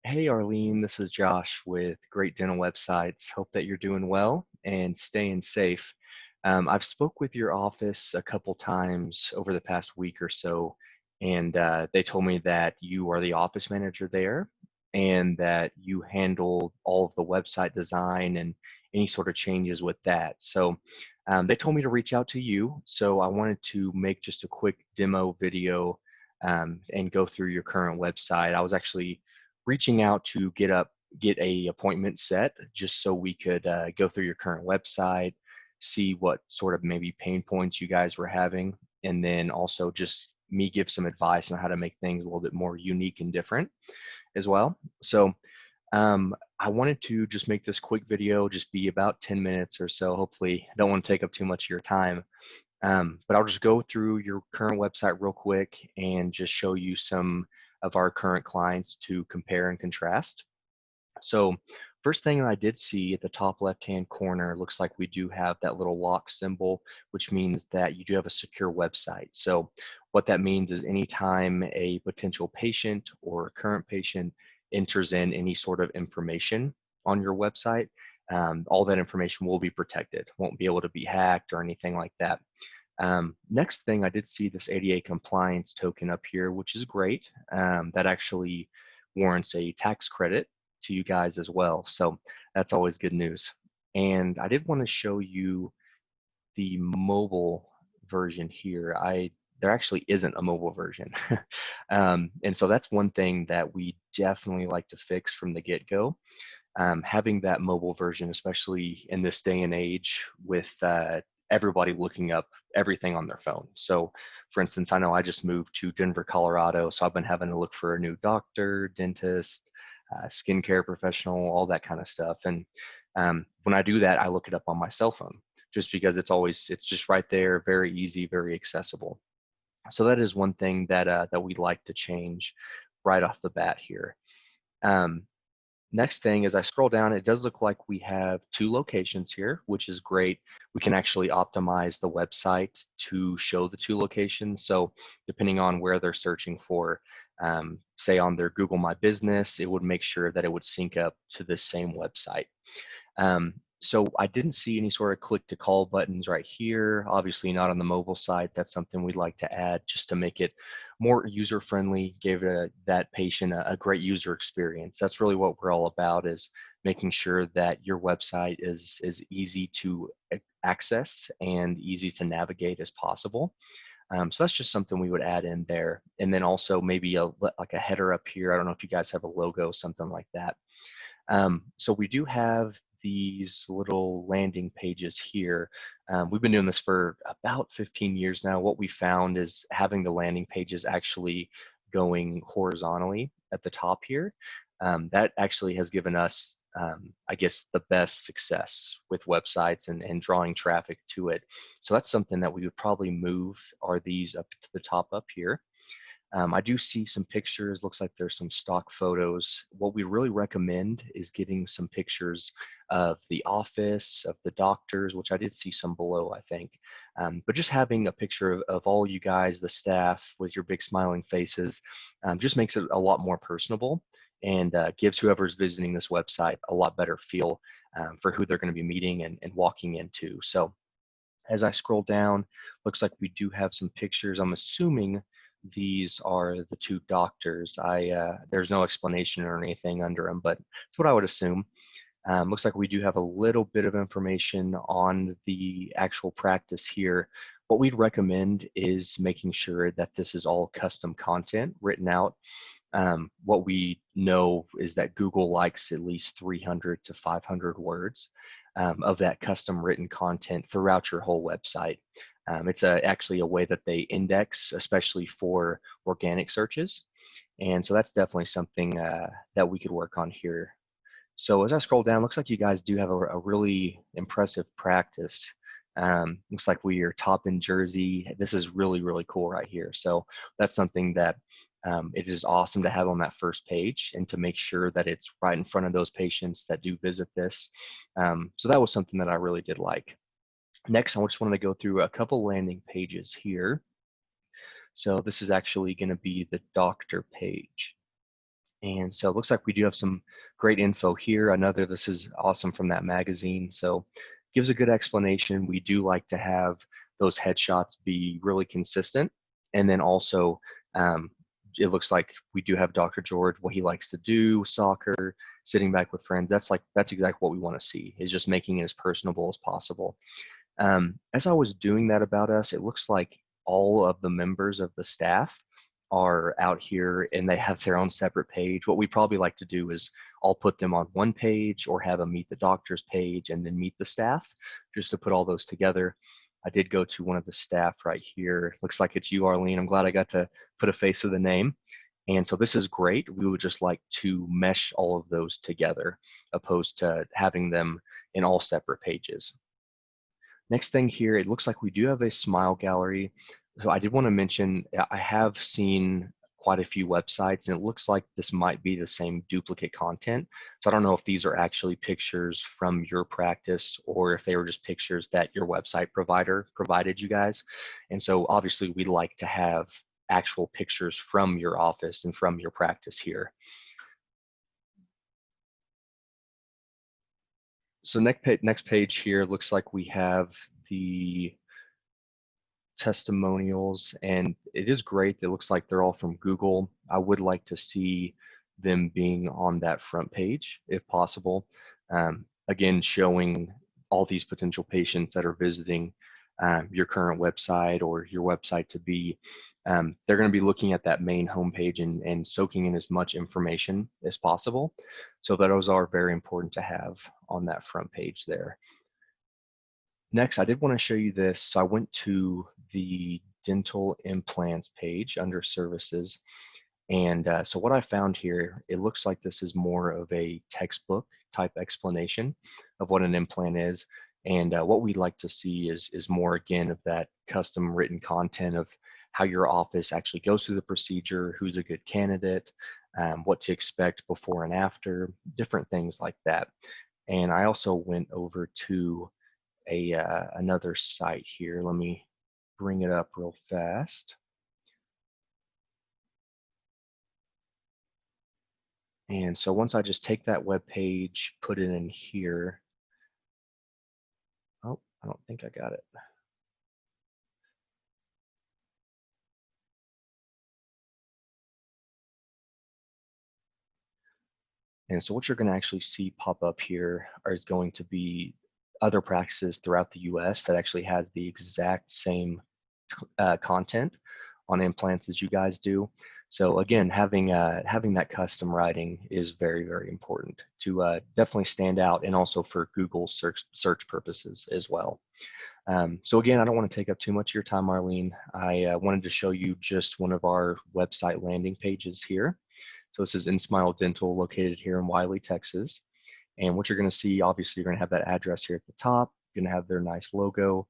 Hey Arlene, this is Josh with Great Dental Websites. Hope that you're doing well and staying safe. I've spoke with your office a couple times over the past week or so, and they told me that you are the office manager there and that you handle all of the website design and any sort of changes with that. So they told me to reach out to you. So I wanted to make just a quick demo video and go through your current website. I was actually reaching out to get a appointment set just so we could go through your current website, see what sort of maybe pain points you guys were having, and then also just me give some advice on how to make things a little bit more unique and different as well. So I wanted to just make this quick video, just be about 10 minutes or so. Hopefully, I don't want to take up too much of your time. But I'll just go through your current website real quick and just show you some of our current clients to compare and contrast. So first thing I did see at the top left-hand corner, looks like we do have that little lock symbol, which means that you do have a secure website. So what that means is anytime a potential patient or a current patient enters in any sort of information on your website, all that information will be protected, won't be able to be hacked or anything like that. Next thing, I did see this ADA compliance token up here, which is great. That actually warrants a tax credit to you guys as well. So that's always good news. And I did want to show you the mobile version here. There actually isn't a mobile version. And so that's one thing that we definitely like to fix from the get-go. Having that mobile version, especially in this day and age with everybody looking up everything on their phone. So for instance, I know I just moved to Denver, Colorado, so I've been having to look for a new doctor, dentist, skincare professional, all that kind of stuff. And when I do that, I look it up on my cell phone just because it's just right there, very easy, very accessible. So that is one thing that we'd like to change right off the bat here. Um, Next thing, as I scroll down, it does look like we have two locations here, which is great. We can actually optimize the website to show the two locations. So depending on where they're searching for, say on their Google My Business, it would make sure that it would sync up to the same website. So I didn't see any sort of click to call buttons right here. Obviously not on the mobile side. That's something we'd like to add just to make it more user friendly, give that patient a great user experience. That's really what we're all about, is making sure that your website is as easy to access and easy to navigate as possible. So that's just something we would add in there. And then also maybe like a header up here. I don't know if you guys have a logo, something like that. So we do have these little landing pages here. We've been doing this for about 15 years now. What we found is having the landing pages actually going horizontally at the top here. That actually has given us, I guess, the best success with websites and drawing traffic to it. So that's something that we would probably move, are these up to the top up here. I do see some pictures, looks like there's some stock photos. What we really recommend is getting some pictures of the office, of the doctors, which I did see some below, I think. But just having a picture of all you guys, the staff with your big smiling faces, just makes it a lot more personable and gives whoever's visiting this website a lot better feel for who they're going to be meeting and walking into. So as I scroll down, looks like we do have some pictures. I'm assuming these are the two doctors. There's no explanation or anything under them, but that's what I would assume. Looks like we do have a little bit of information on the actual practice here. What we'd recommend is making sure that this is all custom content written out. What we know is that Google likes at least 300 to 500 words of that custom written content throughout your whole website. It's actually a way that they index, especially for organic searches. And so that's definitely something that we could work on here. So as I scroll down, looks like you guys do have a really impressive practice. Looks like we are top in Jersey. This is really, really cool right here. So that's something that it is awesome to have on that first page and to make sure that it's right in front of those patients that do visit this. So that was something that I really did like. Next, I just wanted to go through a couple landing pages here. So this is actually going to be the doctor page. And so it looks like we do have some great info here. Another, this is awesome from that magazine. So gives a good explanation. We do like to have those headshots be really consistent. And then also, um, it looks like we do have Dr. George, what he likes to do, soccer, sitting back with friends. That's exactly what we want to see, is just making it as personable as possible. As I was doing that about us, it looks like all of the members of the staff are out here and they have their own separate page. What we probably like to do is I'll put them on one page or have a meet the doctors page and then meet the staff just to put all those together. I did go to one of the staff right here. Looks like it's you, Arlene. I'm glad I got to put a face to the name. And so this is great. We would just like to mesh all of those together, opposed to having them in all separate pages. Next thing here, it looks like we do have a smile gallery. So I did want to mention, I have seen quite a few websites and it looks like this might be the same duplicate content. So I don't know if these are actually pictures from your practice or if they were just pictures that your website provider provided you guys. And so obviously we'd like to have actual pictures from your office and from your practice here. So next page here looks like we have the testimonials, and it is great. It looks like they're all from Google. I would like to see them being on that front page if possible. Again, showing all these potential patients that are visiting your current website or your website to be, they're going to be looking at that main homepage and soaking in as much information as possible. So those are very important to have on that front page there. Next, I did want to show you this. So I went to the dental implants page under services. And so what I found here, it looks like this is more of a textbook type explanation of what an implant is. And what we'd like to see is more, again, of that custom written content of how your office actually goes through the procedure, who's a good candidate, what to expect before and after, different things like that. And I also went over to another site here. Let me bring it up real fast. And so once I just take that web page, put it in here. Oh, I don't think I got it. And so what you're going to actually see pop up here is going to be other practices throughout the US that actually has the exact same content on implants as you guys do. So again, having that custom writing is very, very important to definitely stand out, and also for Google search purposes as well. So again, I don't want to take up too much of your time, Arlene. I wanted to show you just one of our website landing pages here. So this is InSmile Dental, located here in Wiley, Texas. And what you're going to see, obviously, you're going to have that address here at the top. You're going to have their nice logo,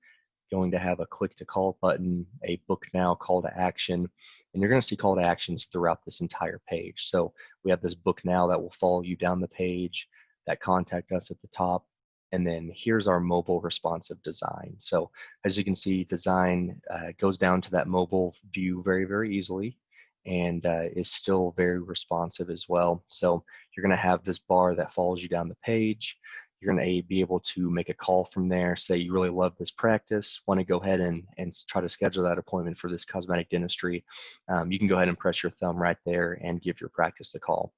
going to have a click to call button, a book now call to action, and you're going to see call to actions throughout this entire page. So we have this book now that will follow you down the page, that contact us at the top, and then here's our mobile responsive design. So as you can see, design goes down to that mobile view very, very easily, and is still very responsive as well. So you're going to have this bar that follows you down the page. You're going to be able to make a call from there, say you really love this practice, want to go ahead and try to schedule that appointment for this cosmetic dentistry. You can go ahead and press your thumb right there and give your practice a call.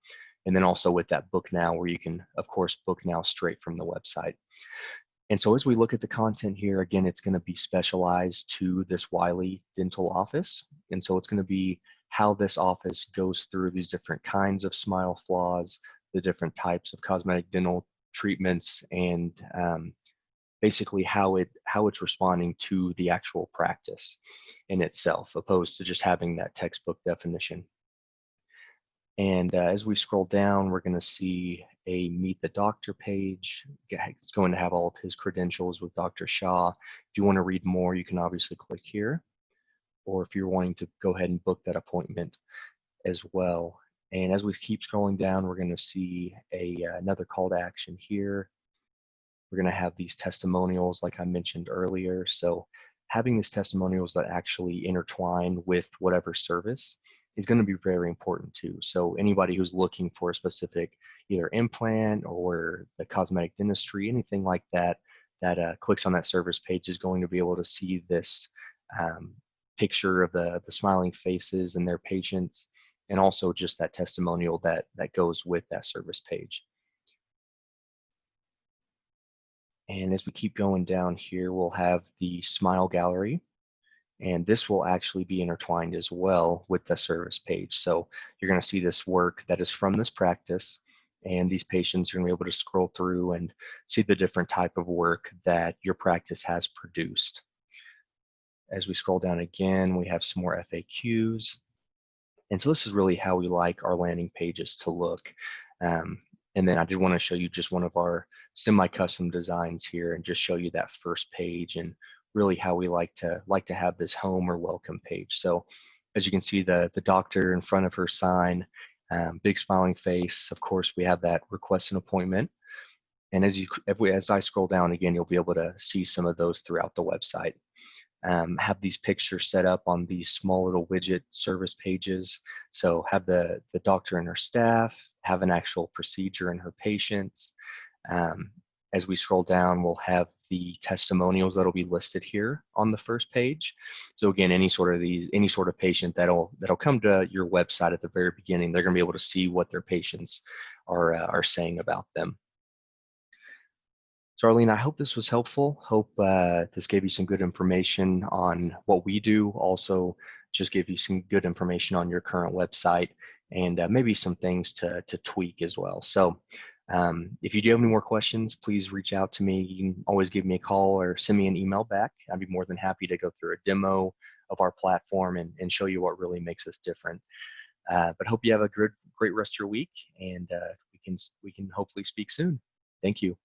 And then also with that book now, where you can, of course, book now straight from the website. And so as we look at the content here, again, it's going to be specialized to this Wiley dental office. And so it's going to be how this office goes through these different kinds of smile flaws, the different types of cosmetic dental treatments, and basically how it's responding to the actual practice in itself, opposed to just having that textbook definition. And as we scroll down, we're going to see a Meet the Doctor page. It's going to have all of his credentials with Dr. Shah. If you want to read more, you can obviously click here, or if you're wanting to go ahead and book that appointment as well. And as we keep scrolling down, we're going to see another call to action here. We're going to have these testimonials like I mentioned earlier. So having these testimonials that actually intertwine with whatever service is going to be very important too. So anybody who's looking for a specific either implant or the cosmetic dentistry, anything like that, that clicks on that service page is going to be able to see this um, picture of the smiling faces and their patients, and also just that testimonial that goes with that service page. And as we keep going down here, we'll have the smile gallery. And this will actually be intertwined as well with the service page. So you're going to see this work that is from this practice, and these patients are going to be able to scroll through and see the different type of work that your practice has produced. As we scroll down again, we have some more FAQs. And so this is really how we like our landing pages to look. Um, and then I did want to show you just one of our semi-custom designs here and just show you that first page and really how we like to have this home or welcome page. So as you can see, the doctor in front of her sign, big smiling face. Of course, we have that request an appointment. And as I scroll down again, you'll be able to see some of those throughout the website. Have these pictures set up on these small little widget service pages. So have the doctor and her staff, have an actual procedure and her patients. As we scroll down, we'll have the testimonials that'll be listed here on the first page. So again, any sort of patient that'll come to your website at the very beginning, they're gonna be able to see what their patients are saying about them. So Arlene, I hope this was helpful. Hope this gave you some good information on what we do. Also, just gave you some good information on your current website and maybe some things to tweak as well. So if you do have any more questions, please reach out to me. You can always give me a call or send me an email back. I'd be more than happy to go through a demo of our platform and show you what really makes us different. But hope you have a great rest of your week, and we can hopefully speak soon. Thank you.